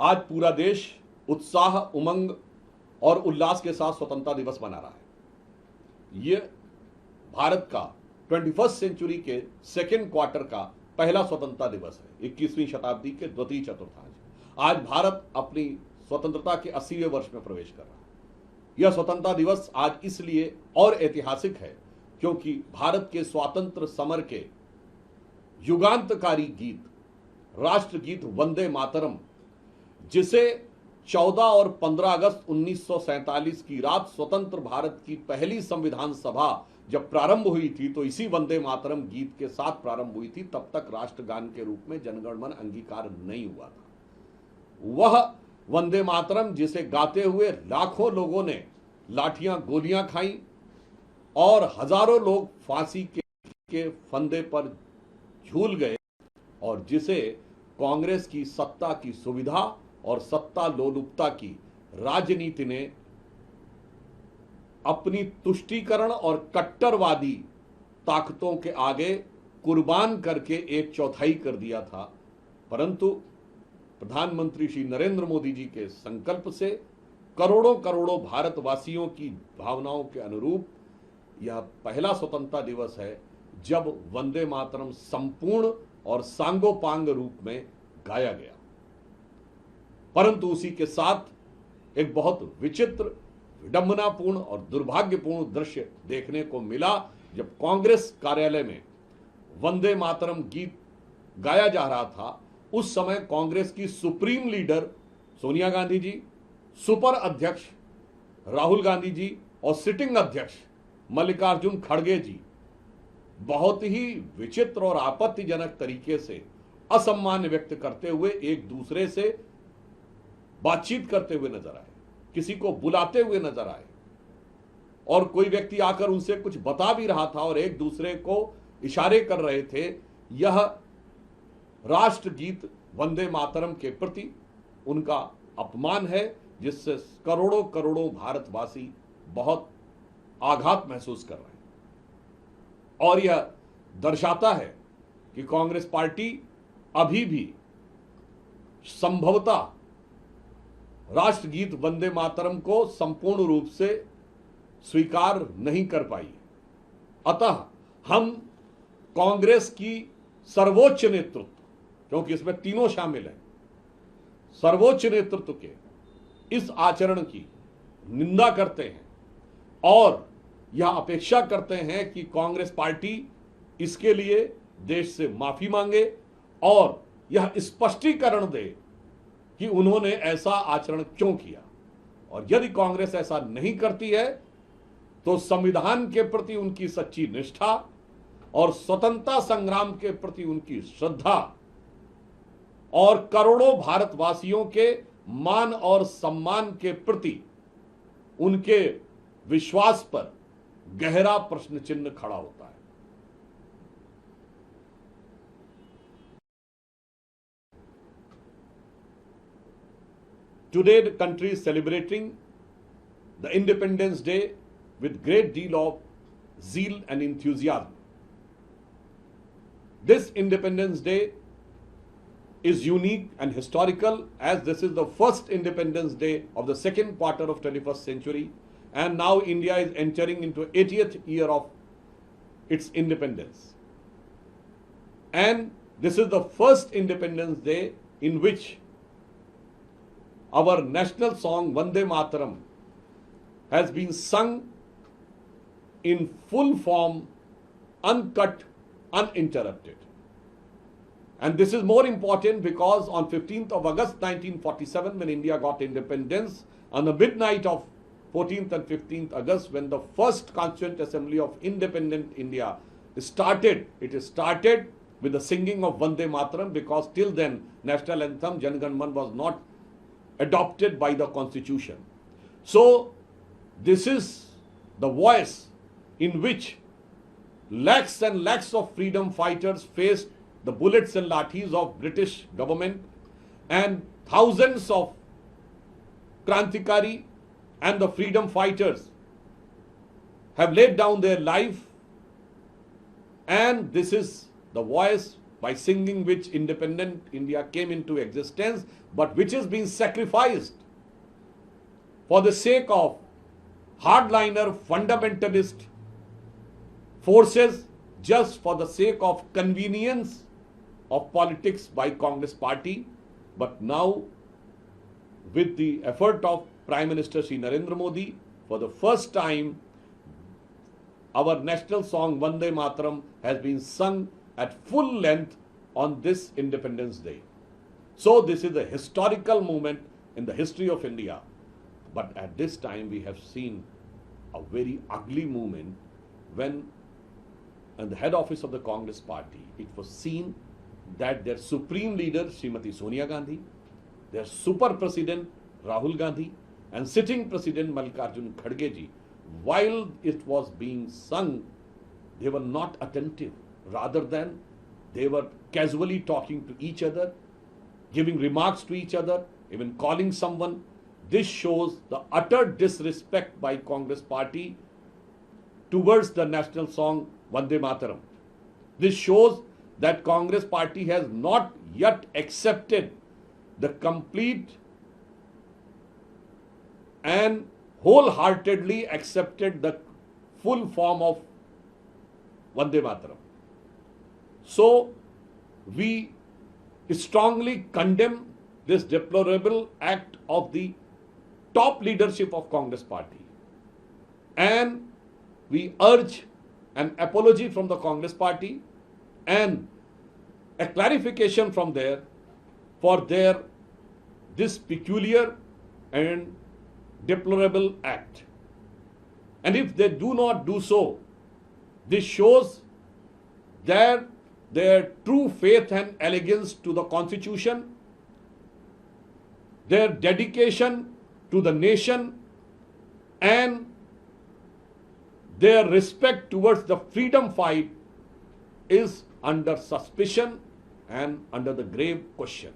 आज पूरा देश उत्साह, उमंग और उल्लास के साथ स्वतंत्रता दिवस मना रहा है। ये भारत का 21st सेंचुरी के सेकेंड क्वार्टर का पहला स्वतंत्रता दिवस है, 21वीं शताब्दी के द्वितीय चतुर्थांश। आज भारत अपनी स्वतंत्रता के 80वें वर्ष में प्रवेश कर रहा है। यह स्वतंत्रता दिवस आज इसलिए और ऐतिहासिक है क्योंकि भारत के स्वातंत्र्य समर के युगांतकारी गीत, राष्ट्रगीत वंदे मातरम, जिसे 14 और 15 अगस्त 1947 की रात स्वतंत्र भारत की पहली संविधान सभा जब प्रारंभ हुई थी तो इसी वंदे मातरम गीत के साथ प्रारंभ हुई थी। तब तक राष्ट्रगान के रूप में जनगण मन अंगीकार नहीं हुआ था। वह वंदे मातरम जिसे गाते हुए लाखों लोगों ने लाठियां गोलियां खाई और हजारों लोग फांसी के फंदे पर झूल गए, और जिसे कांग्रेस की सत्ता की सुविधा और सत्ता लोलुपता की राजनीति ने अपनी तुष्टीकरण और कट्टरवादी ताकतों के आगे कुर्बान करके एक चौथाई कर दिया था। परंतु प्रधानमंत्री श्री नरेंद्र मोदी जी के संकल्प से करोड़ों करोड़ों भारतवासियों की भावनाओं के अनुरूप यह पहला स्वतंत्रता दिवस है जब वंदे मातरम संपूर्ण और सांगोपांग रूप में गाया गया। परंतु उसी के साथ एक बहुत विचित्र, विडंबनापूर्ण और दुर्भाग्यपूर्ण दृश्य देखने को मिला जब कांग्रेस कार्यालय में वंदे मातरम गीत गाया जा रहा था। उस समय कांग्रेस की supreme leader Sonia Gandhi ji, super अध्यक्ष राहुल गांधी जी और सिटिंग अध्यक्ष मल्लिकार्जुन खड़गे जी बहुत ही विचित्र और आपत्तिजनक तरीके से असम्मान व्यक्त करते हुए एक दूसरे से बातचीत करते हुए नजर आए, किसी को बुलाते हुए नजर आए, और कोई व्यक्ति आकर उनसे कुछ बता भी रहा था और एक दूसरे को इशारे कर रहे थे। यह राष्ट्रगीत वंदे मातरम के प्रति उनका अपमान है, जिससे करोड़ों करोड़ों भारतवासी बहुत आघात महसूस कर रहे हैं। और यह दर्शाता है कि कांग्रेस पार्टी अभी भी संभवतः राष्ट्रगीत वंदे मातरम को संपूर्ण रूप से स्वीकार नहीं कर पाई। अतः हम कांग्रेस की सर्वोच्च नेतृत्व, क्योंकि इसमें तीनों शामिल हैं, सर्वोच्च नेतृत्व के इस आचरण की निंदा करते हैं और यह अपेक्षा करते हैं कि कांग्रेस पार्टी इसके लिए देश से माफी मांगे और यह स्पष्टीकरण दे कि उन्होंने ऐसा आचरण क्यों किया। और यदि कांग्रेस ऐसा नहीं करती है तो संविधान के प्रति उनकी सच्ची निष्ठा और स्वतंत्रता संग्राम के प्रति उनकी श्रद्धा और करोड़ों भारतवासियों के मान और सम्मान के प्रति उनके विश्वास पर गहरा प्रश्न चिन्ह खड़ा होता है। Today the country is celebrating the Independence Day with great deal of zeal and enthusiasm. This Independence Day is unique and historical as this is the first Independence Day of the second quarter of 21st century, and now India is entering into 80th year of its independence. And this is the first Independence Day in which our national song Vande Mataram has been sung in full form, uncut, uninterrupted. And this is more important because on 15th of August 1947, when India got independence, on the midnight of 14th and 15th August, when the first Constituent Assembly of Independent India started, it started with the singing of Vande Mataram, because till then national anthem Jan Gan Man was not adopted by the constitution. So this is the voice in which lakhs and lakhs of freedom fighters faced the bullets and lathis of British government, and thousands of Krantikari and the freedom fighters have laid down their life, and this is the voice by singing which independent India came into existence, but which is being sacrificed for the sake of hardliner fundamentalist forces, just for the sake of convenience of politics by Congress party. But now, with the effort of Prime Minister Shri Narendra Modi, for the first time, our national song Vande Mataram has been sung at full length on this Independence Day. So this is a historical moment in the history of India. But at this time we have seen a very ugly moment when at the head office of the Congress party, it was seen that their supreme leader Srimati Sonia Gandhi, their super president Rahul Gandhi, and sitting president Mallikarjun Kharge ji, while it was being sung, they were not attentive. Rather than they were casually talking to each other, giving remarks to each other, even calling someone. This shows the utter disrespect by Congress party towards the national song Vande Mataram. This shows that Congress party has not yet accepted the complete and wholeheartedly accepted the full form of Vande Mataram. So we strongly condemn this deplorable act of the top leadership of Congress party, and we urge an apology from the Congress party and a clarification from there for their this peculiar and deplorable act. And if they do not do so, this shows their true faith and allegiance to the Constitution, their dedication to the nation, and their respect towards the freedom fight is under suspicion and under the grave question.